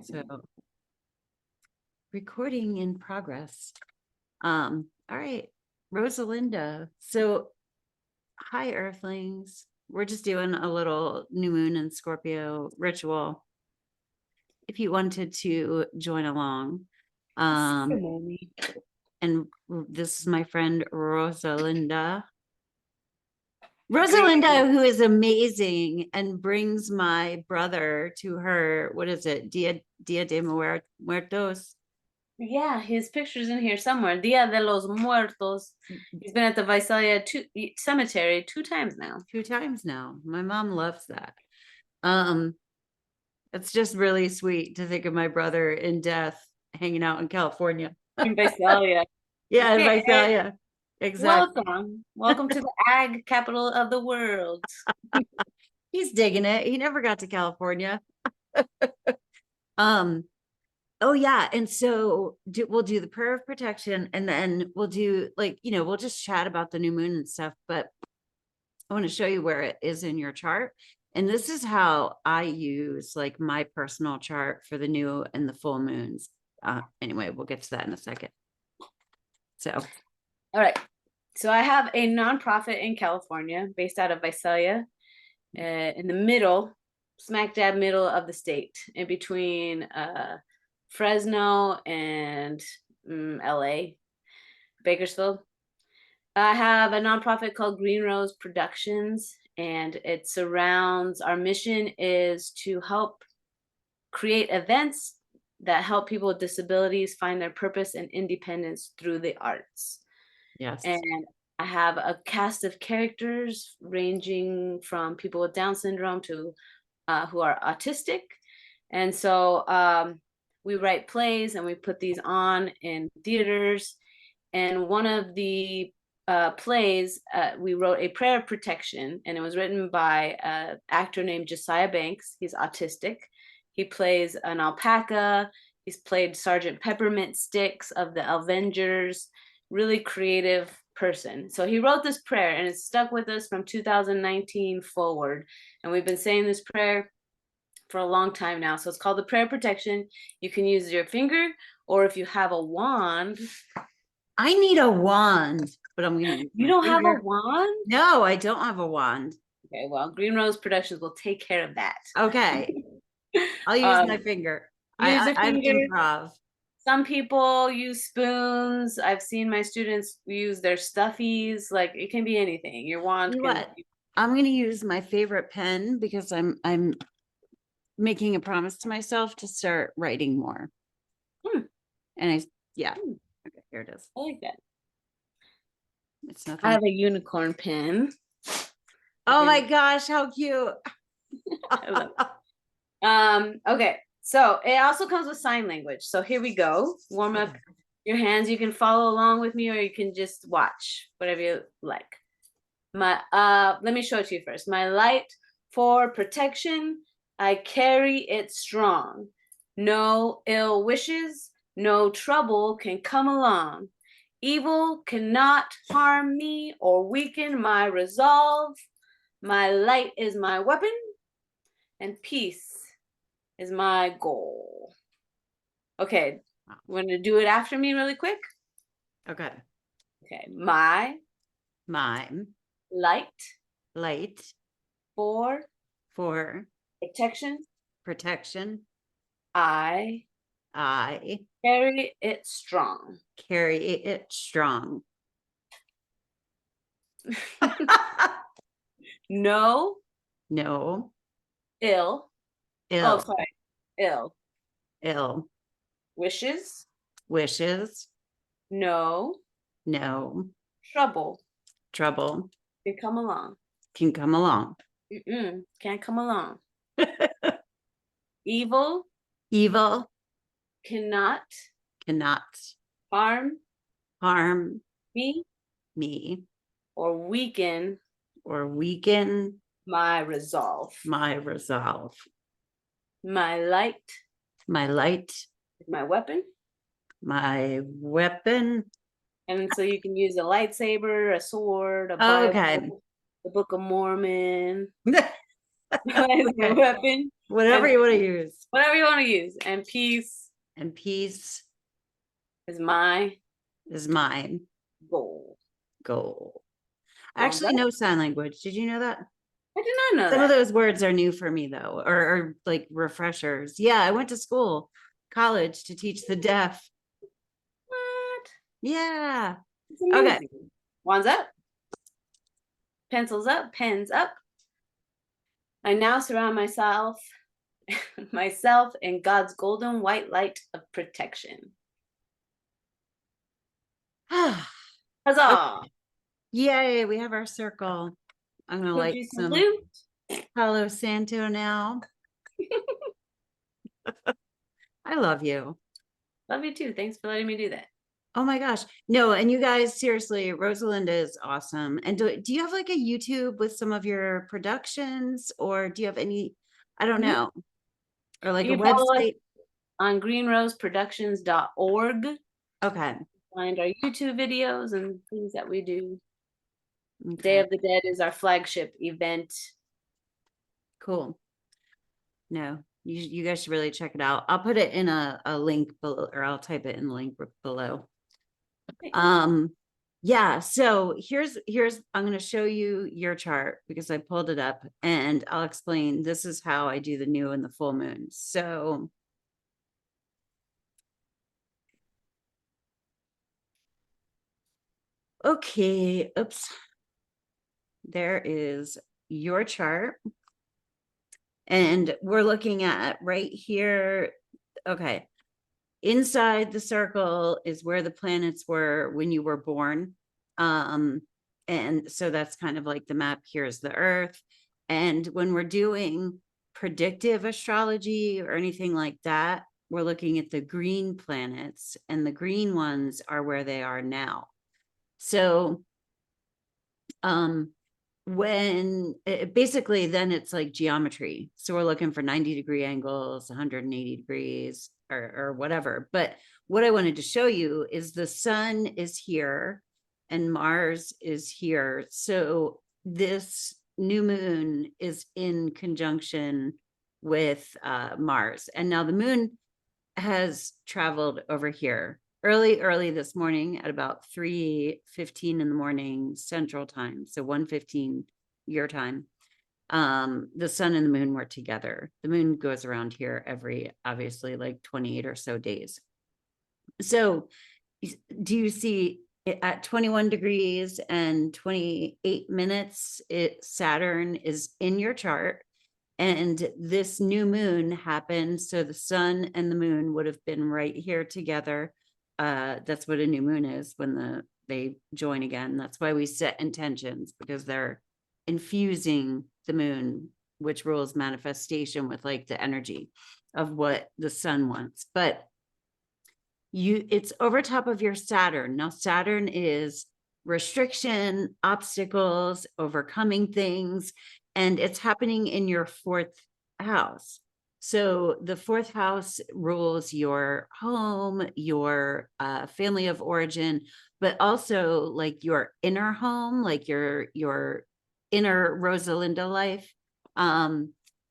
So recording in progress. All right, Rosalinda. So hi, Earthlings. We're just doing a little new moon and Scorpio ritual. If you wanted to join along. And this is my friend Rosalinda. Rosalinda, who is amazing and brings my brother to her, what is it? Dia de Muertos. Yeah, his picture's in here somewhere. Dia de los Muertos. He's been at the Visalia cemetery 2 times now. 2 times now. My mom loves that. It's just really sweet to think of my brother in death hanging out in California. In Visalia. Yeah, in Visalia. Exactly. Welcome to the ag capital of the world. He's digging it. He never got to California. Oh yeah, and so we'll do the prayer of protection, and then we'll do we'll just chat about the new moon and stuff. But I want to show you where it is in your chart, and this is how I use like my personal chart for the new and the full moons. Anyway, we'll get to that in a second. So, all right. So I have a nonprofit in California based out of Visalia, in the middle, smack dab middle of the state, in between Fresno and LA, Bakersfield. I have a nonprofit called Green Rose Productions, and it surrounds, our mission is to help create events that help people with disabilities find their purpose and independence through the arts. yes. And I have a cast of characters ranging from people with Down syndrome to who are autistic. And so we write plays and we put these on in theaters. And one of the plays, we wrote a prayer of protection, and it was written by an actor named Josiah Banks. He's autistic. He plays an alpaca. He's played Sergeant Peppermint Sticks of the Avengers. Really creative person. So he wrote this prayer, and it's stuck with us from 2019 forward. And we've been saying this prayer for a long time now. So it's called the prayer of protection. You can use your finger, or if you have a wand. I need a wand, but I'm gonna use You don't have a wand? No, I don't have a wand. Okay, well, Green Rose Productions will take care of that. Okay. I'll use my finger. I'm improv. Some people use spoons. I've seen my students use their stuffies. Like, it can be anything. Your wand can. What? I'm going to use my favorite pen because I'm making a promise to myself to start writing more. And yeah. Okay, here it is. I like that. It's nothing. I have a unicorn pen. Oh my gosh, how cute. Okay. So it also comes with sign language. So here we go. Warm up your hands. You can follow along with me, or you can just watch, whatever you like. Let me show it to you first. My light for protection, I carry it strong. No ill wishes, no trouble can come along. Evil cannot harm me or weaken my resolve. My light is my weapon, and peace is my goal. Okay, we're gonna do it after me really quick. Okay. Okay, my light for protection. I carry it strong. No ill wishes. No trouble can come along. Can't come along. Evil cannot harm me or weaken my resolve. My light is my weapon. And so you can use a lightsaber, a sword, a Bible, the Book of Mormon. As my Okay. weapon. Whatever And you want to use. whatever you want to use. And peace And peace is my is mine goal. goal. I Wands actually up. know sign language. Did you know that? I did not know Some of that. those words are new for me though, or like refreshers. Yeah, I went to school, college to teach the deaf. What? Yeah. It's Okay. amazing. Wands up. Pencils up. Pens up. I now surround myself in God's golden white light of protection. Huzzah! Yay, we have our circle. I'm gonna Could like you some salute? Palo Santo now. I love you. Love you too. Thanks for letting me do that. Oh my gosh. No, and you guys, seriously, Rosalinda is awesome. And do you have like a YouTube with some of your productions, or do you have any, I don't Mhm. know, or like a You can follow us website? on greenroseproductions.org. Okay. Find our YouTube videos and things that we do. Day Okay. of the Dead is our flagship event. Cool. No, you guys should really check it out. I'll put it in a link below, or I'll type it in the link below. Okay. Yeah, so here's I'm going to show you your chart because I pulled it up, and I'll explain. This is how I do the new and the full moon. So okay, oops. There is your chart, and we're looking at right here. Okay. Inside the circle is where the planets were when you were born. And so that's kind of like the map. Here's the Earth. And when we're doing predictive astrology or anything like that, we're looking at the green planets, and the green ones are where they are now. So when basically then it's like geometry. So we're looking for 90-degree angles, 180 degrees, or whatever. But what I wanted to show you is the sun is here and Mars is here. So this new moon is in conjunction with Mars. And now the moon has traveled over here early this morning at about 3:15 in the morning Central Time, so 1:15 your time. The sun and the moon were together. The moon goes around here every, obviously, like 28 or so days. So do you see at 21 degrees and 28 minutes, Saturn is in your chart, and this new moon happened. So the sun and the moon would have been right here together. That's what a new moon is, when they join again. That's why we set intentions, because they're infusing the moon, which rules manifestation, with like the energy of what the sun wants. But it's over top of your Saturn. Now, Saturn is restriction, obstacles, overcoming things, and it's happening in your fourth house. So the fourth house rules your home, your family of origin, but also like your inner home, like your inner Rosalinda life.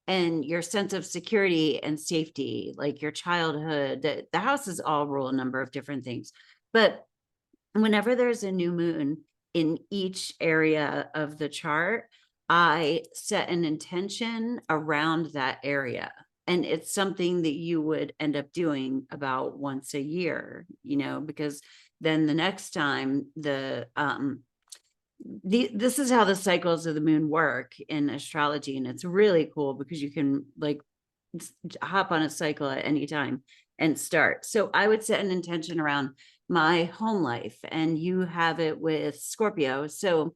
And your sense of security and safety, like your childhood. The houses all rule a number of different things. But whenever there's a new moon in each area of the chart, I set an intention around that area. And it's something that you would end up doing about once a year, because then the next time this is how the cycles of the moon work in astrology, and it's really cool because you can like hop on a cycle at any time and start. So I would set an intention around my home life, and you have it with Scorpio. So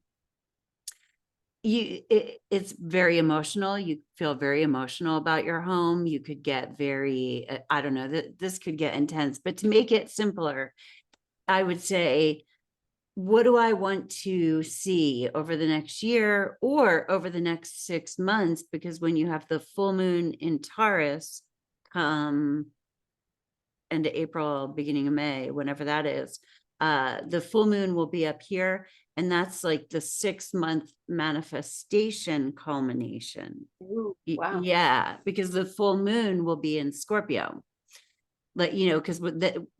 it's very emotional. You feel very emotional about your home. You could get very, I don't know, this could get intense. But to make it simpler, I would say, what do I want to see over the next year or over the next 6 months? Because when you have the full moon in Taurus, end of April, beginning of May, whenever that is, The full moon will be up here, and that's like the 6-month manifestation culmination. Ooh, wow. Yeah, because the full moon will be in Scorpio. Like, you know, because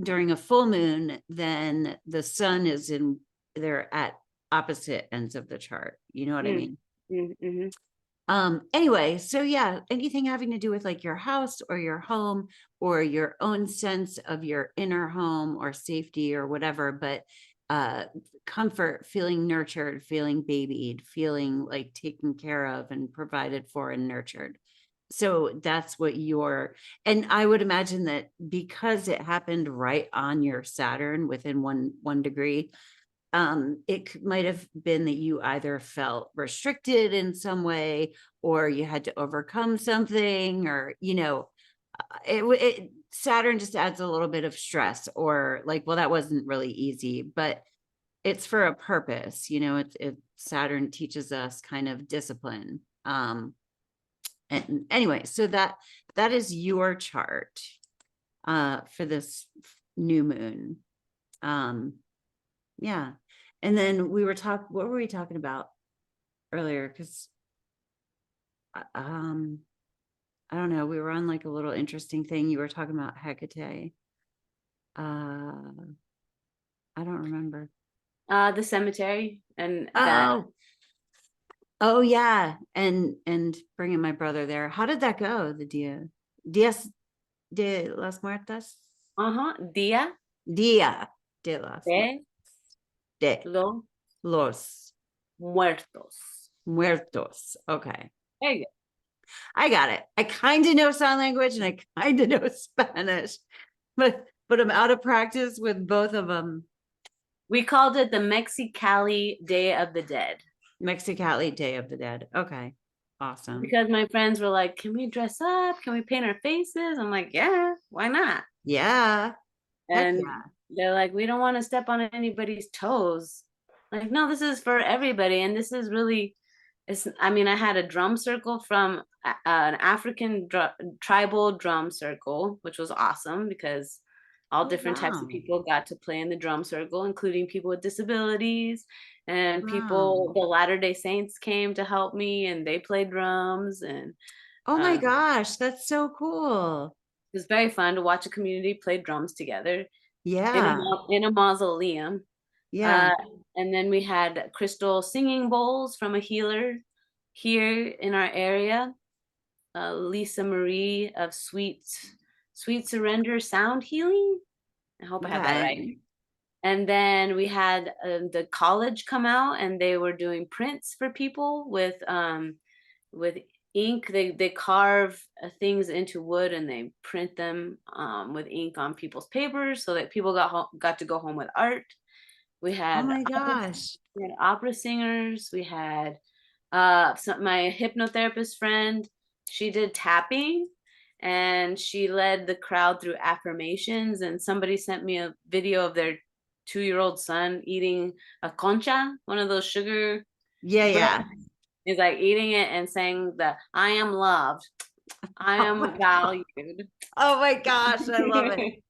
during a full moon, then the sun is in, they're at opposite ends of the chart. You know what I mean? Mm-hmm. Anyway, so yeah, anything having to do with like your house or your home or your own sense of your inner home or safety or whatever, but comfort, feeling nurtured, feeling babied, feeling like taken care of and provided for and nurtured. So that's what and I would imagine that because it happened right on your Saturn within one degree, it might have been that you either felt restricted in some way or you had to overcome something, or, you know, Saturn just adds a little bit of stress, or like, well, that wasn't really easy, but it's for a purpose, you know. Saturn teaches us kind of discipline. And anyway, so that is your chart for this new moon. Yeah. And then what were we talking about earlier? Because I don't know, we were on like a little interesting thing. You were talking about Hecate. I don't remember. The cemetery and that. Oh yeah. And bringing my brother there. How did that go? The Dias de las Muertas? Dia Dia de las de de los los muertos. muertos. Okay. There you go. I got it. I kind of know sign language and I kind of know Spanish, but I'm out of practice with both of them. We called it the Mexicali Day of the Dead. Mexicali Day of the Dead. Okay. Awesome. Because my friends were like, can we dress up? Can we paint our faces? I'm like, yeah, why not? Yeah. And yeah. they're like, we don't want to step on anybody's toes. Like, no, this is for everybody. And this is really, I mean, I had a drum circle from an African tribal drum circle, which was awesome because all different types of Wow. people got to play in the drum circle, including people with disabilities and people. Wow. The Latter-day Saints came to help me, and they played drums. And Oh my gosh, that's so cool. it was very fun to watch a community play drums together Yeah. in a mausoleum. Yeah. And then we had crystal singing bowls from a healer here in our area, Lisa Marie of Sweet Surrender Sound Healing. I hope I have that right. Okay. And then we had the college come out, and they were doing prints for people with ink. They carve things into wood and they print them with ink on people's papers so that people got to go home with art. We Oh had my gosh. opera singers. We had my hypnotherapist friend. She did tapping, and she led the crowd through affirmations. And somebody sent me a video of their 2-year-old son eating a concha, one of those sugar. Yeah. He's like eating it and saying that I am loved, I am valued. Oh my gosh, I love it.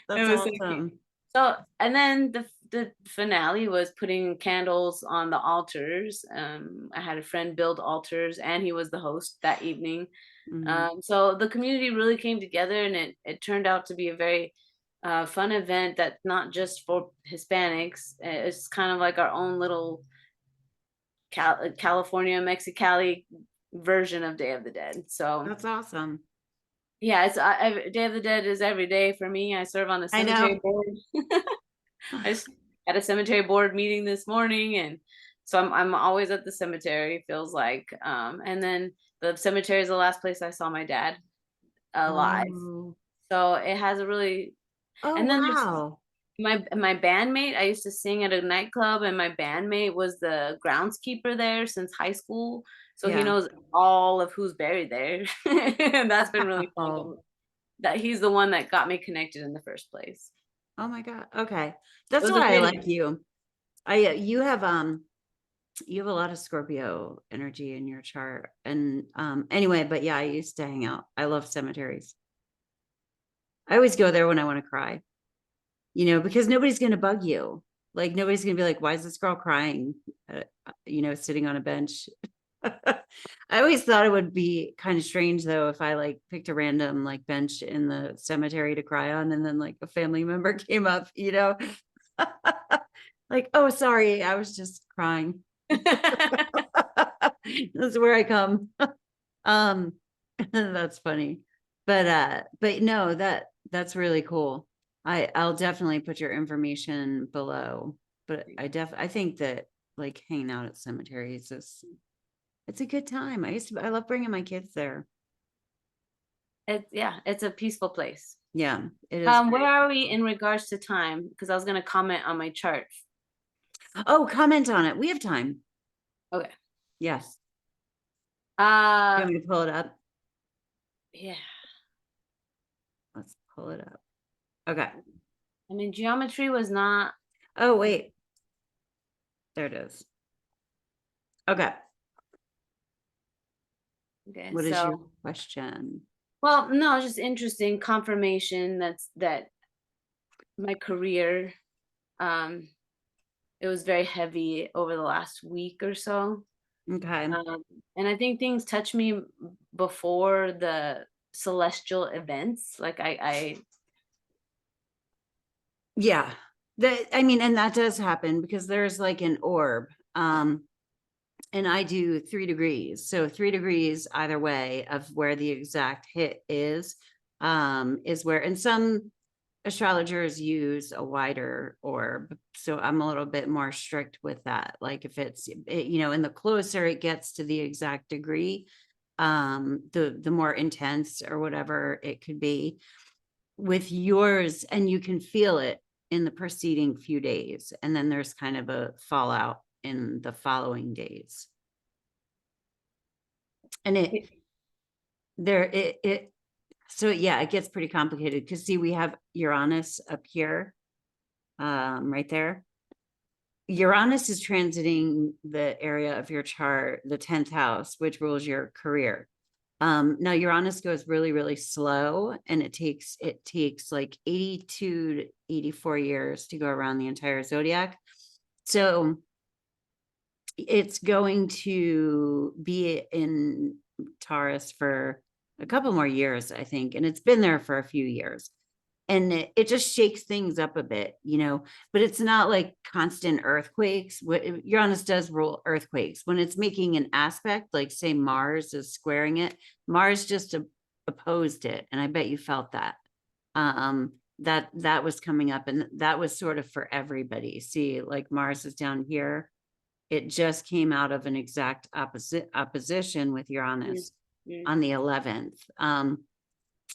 That's was awesome. so, and then the finale was putting candles on the altars. I had a friend build altars, and he was the host that evening. So the community really came together, and it turned out to be a very fun event that's not just for Hispanics. It's kind of like our own little California, Mexicali version of Day of the Dead. So That's awesome. yeah, it's Day of the Dead is every day for me. I serve on the I cemetery know. board. I just had a cemetery board meeting this morning, and so I'm always at the cemetery, feels like. And then the cemetery is the last place I saw my dad alive. Oh. So it has a really. Oh And then there's wow. my bandmate. I used to sing at a nightclub, and my bandmate was the groundskeeper there since high school, so he Yeah. knows all of who's buried there. And that's been really fun. Oh. That he's the one that got me connected in the first place. Oh my God. Okay. It That's was a why I great like event. you. You have a lot of Scorpio energy in your chart. And anyway, but yeah, I used to hang out. I love cemeteries. I always go there when I want to cry. you know, because nobody's going to bug you. Like nobody's going to be like, why is this girl crying? You know, sitting on a bench. I always thought it would be kind of strange though if I like picked a random like bench in the cemetery to cry on, and then like a family member came up, you know, like, oh, sorry, I was just crying. That's where I come. Um, that's funny. But no, that's really cool. I'll definitely put your information below. But I think that like hanging out at cemeteries is it's a good time. I love bringing my kids there. It's a peaceful place. Yeah, it is. Where are we in regards to time? Because I was gonna comment on my chart. Oh, comment on it. We have time. Okay. Yes. You want Uh, me to pull it up? yeah. Let's pull it up. Okay. I mean, geometry was not. Oh, wait. There it is. Okay. Okay. What is So, your question? well, no, just interesting confirmation that my career, um, it was very heavy over the last week or so. Okay. And I think things touched me before the celestial events. Like I Yeah. I mean, and that does happen because there's like an orb. And I do 3 degrees. So 3 degrees either way of where the exact hit is where, and some astrologers use a wider orb. So I'm a little bit more strict with that. Like if you know, and the closer it gets to the exact degree, the more intense or whatever it could be with yours, and you can feel it in the preceding few days. And then there's kind of a fallout in the following days. And so yeah, it gets pretty complicated because see, we have Uranus up here, right there. Uranus is transiting the area of your chart, the 10th house, which rules your career. Now Uranus goes really, really slow, and it takes like 82 to 84 years to go around the entire zodiac. So it's going to be in Taurus for a couple more years, I think, and it's been there for a few years. And it just shakes things up a bit, you know, but it's not like constant earthquakes. Uranus does rule earthquakes when it's making an aspect, like say Mars is squaring it. Mars just opposed it, and I bet you felt that. That was coming up, and that was sort of for everybody. See, like Mars is down here. It just came out of an exact opposition with Uranus on the 11th.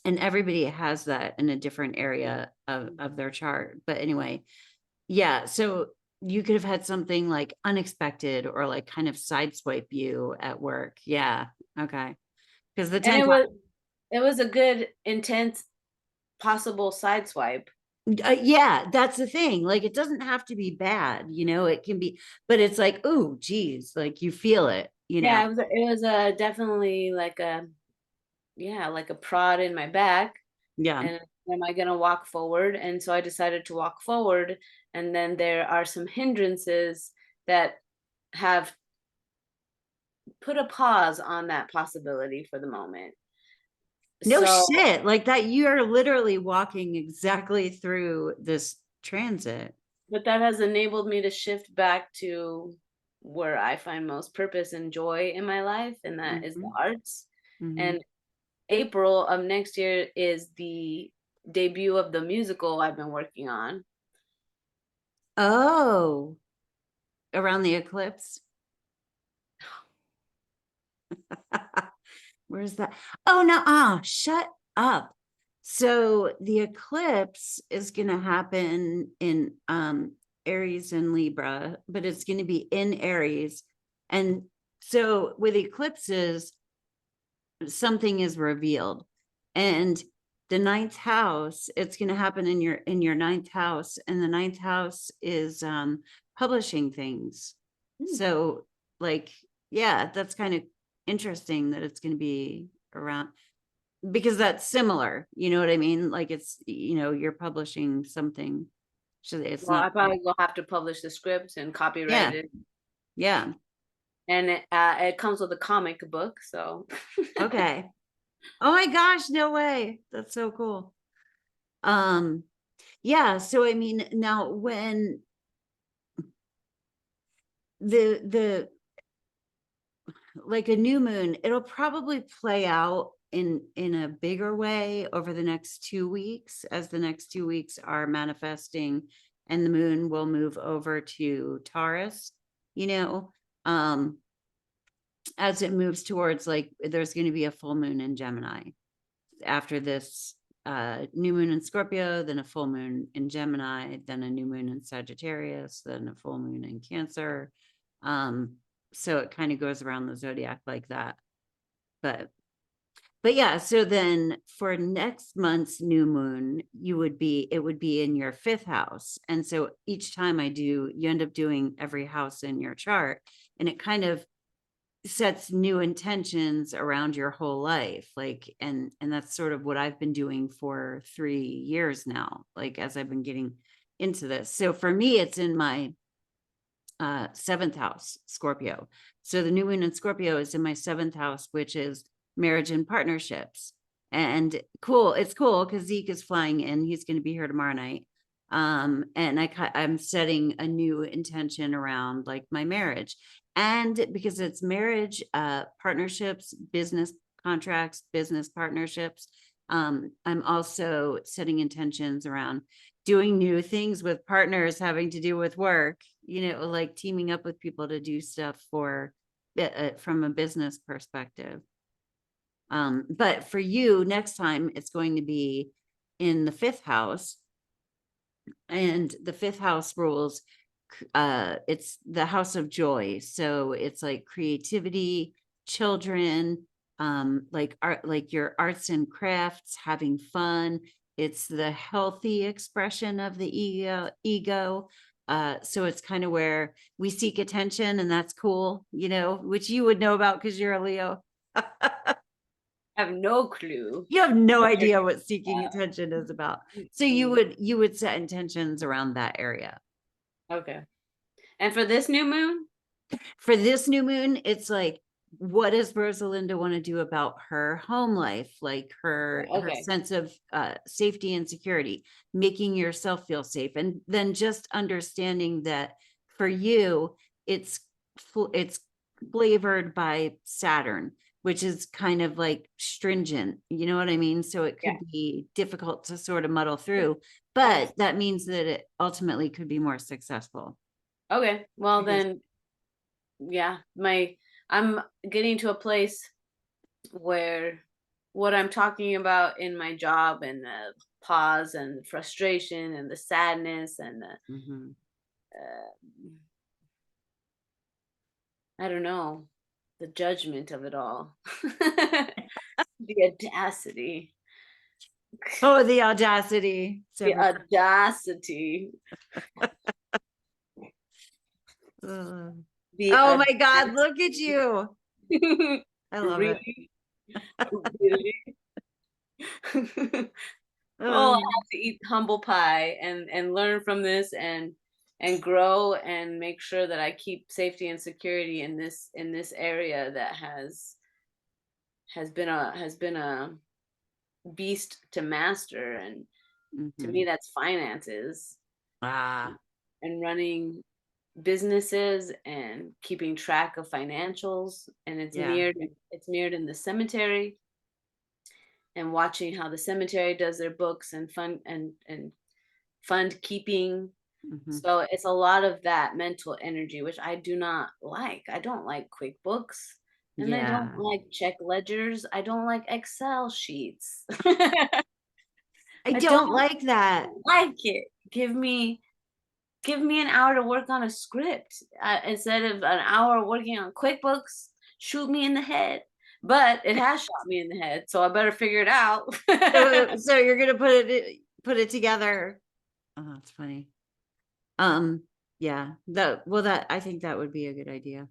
And everybody has that in a different area of their chart. But anyway, yeah. So you could have had something like unexpected or like kind of sideswipe you at work. Yeah. Okay. Because the and 10th. it was a good intense possible sideswipe. Yeah, that's the thing. Like it doesn't have to be bad, you know, it can be, but it's like, oh, geez, like you feel it, you know. Yeah, it was a definitely like a prod in my back. Yeah. And am I gonna walk forward? And so I decided to walk forward. And then there are some hindrances that have put a pause on that possibility for the moment. No So, shit. Like that, you're literally walking exactly through this transit. but that has enabled me to shift back to where I find most purpose and joy in my life, and that is the arts. Mhm. And April of next year is the debut of the musical I've been working on. Oh, around the eclipse. Where's that? Oh, no, shut up. So the eclipse is going to happen in Aries and Libra, but it's going to be in Aries. And so with eclipses, something is revealed. And the 9th house, it's going to happen in your 9th house, and the 9th house is publishing things. So like, yeah, that's kind of interesting that it's going to be around, because that's similar, you know what I mean? Like it's, you know, you're publishing something. So it's Well, I not, probably will have to publish the script and copyright yeah, it. yeah. And it comes with a comic book, so Okay. Oh my gosh, no way. That's so cool. Um, yeah, so I mean, now when the like a new moon, it'll probably play out in a bigger way over the next 2 weeks, as the next 2 weeks are manifesting and the moon will move over to Taurus, you know, as it moves towards, like, there's going to be a full moon in Gemini after this new moon in Scorpio, then a full moon in Gemini, then a new moon in Sagittarius, then a full moon in Cancer. So it kind of goes around the zodiac like that. But yeah, so then for next month's new moon, it would be in your 5th house. And so each time you end up doing every house in your chart, and it kind of sets new intentions around your whole life, like, and that's sort of what I've been doing for 3 years now, like, as I've been getting into this. So for me, it's in my 7th house, Scorpio. So the new moon in Scorpio is in my 7th house, which is marriage and partnerships. And cool, it's cool because Zeke is flying in. He's going to be here tomorrow night. And I'm setting a new intention around, like, my marriage. And because it's marriage, partnerships, business contracts, business partnerships, I'm also setting intentions around doing new things with partners having to do with work, like teaming up with people to do stuff from a business perspective. But for you, next time it's going to be in the 5th house, and the 5th house rules, it's the house of joy. So it's like creativity, children, like art, like your arts and crafts, having fun. It's the healthy expression of the ego. So it's kind of where we seek attention, and that's cool, which you would know about because you're a Leo. I have no clue. You have no what you're idea what talking seeking about. attention is about. So you would set intentions around that area. Okay. And for this new moon? For this new moon, it's like, what does Rosalinda want to do about her home life, like her Okay. sense of safety and security, making yourself feel safe, and then just understanding that for you, it's flavored by Saturn, which is kind of like stringent, you know what I mean? So it Yeah. could be difficult to sort of muddle through, but that means that it ultimately could be more successful. Okay. Well Because then, yeah, I'm getting to a place where what I'm talking about in my job and the pause and frustration and the sadness and the mhm. uh, I don't know, the judgment of it all. The audacity. Oh, the audacity. It's The every audacity. Ugh. The Oh my God, audacity. look at you. I love it. Really? Really? Oh, I Um, have to eat humble pie and learn from this and grow and make sure that I keep safety and security in this area that has been a beast to master, and to me mhm. that's finances Ah, and running businesses and keeping track of financials, and yeah. it's mirrored in the cemetery, and watching how the cemetery does their books and fund keeping. Mhm. So it's a lot of that mental energy, which I do not like. I don't like QuickBooks, and I don't Yeah. like check ledgers. I don't like Excel sheets. I I don't don't like that. like it. Give me an hour to work on a script instead of an hour working on QuickBooks. Shoot me in the head. But it has shot me in the head, so I better figure it out. So you're gonna put it together. Oh, that's funny. Yeah, that I think that would be a good idea.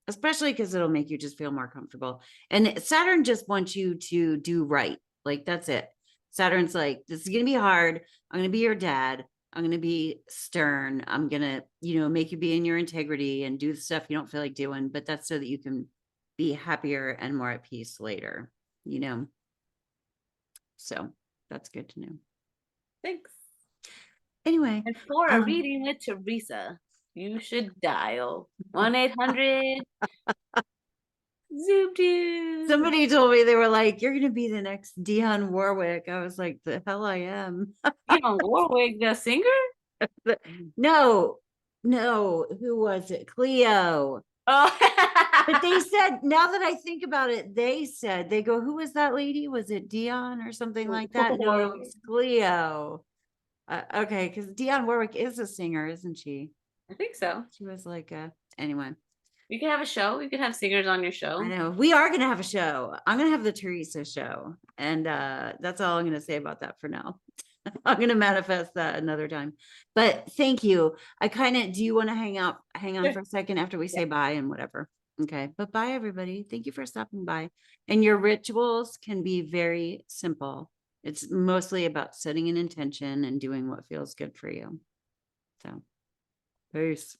Especially because it'll make you just feel more comfortable. And Saturn just wants you to do right. Like, that's it. Saturn's like, this is going to be hard. I'm going to be your dad. I'm going to be stern. I'm going to, make you be in your integrity and do the stuff you don't feel like doing. But that's so that you can be happier and more at peace later, So that's good to know. Thanks. Anyway. And for a reading with Teresa, you should dial 1-800 ZubeTube. Somebody told me, they were like, you're going to be the next Dionne Warwick. I was like, the hell I am. Dionne Warwick, the singer? No, who was it? Cleo. Oh. But they said, now that I think about it, they go, who was that lady? Was it Dionne or something like that? No, it's Cleo. Okay, because Dionne Warwick is a singer, isn't she? I think so. She was like, anyway. You could have a show. You could have singers on your show. I know. We are going to have a show. I'm going to have the Teresa show. And that's all I'm going to say about that for now. I'm going to manifest that another time. But thank you. Do you want to hang on for a second after we say bye and whatever? Okay. But bye, everybody. Thank you for stopping by. And your rituals can be very simple. It's mostly about setting an intention and doing what feels good for you. So, peace.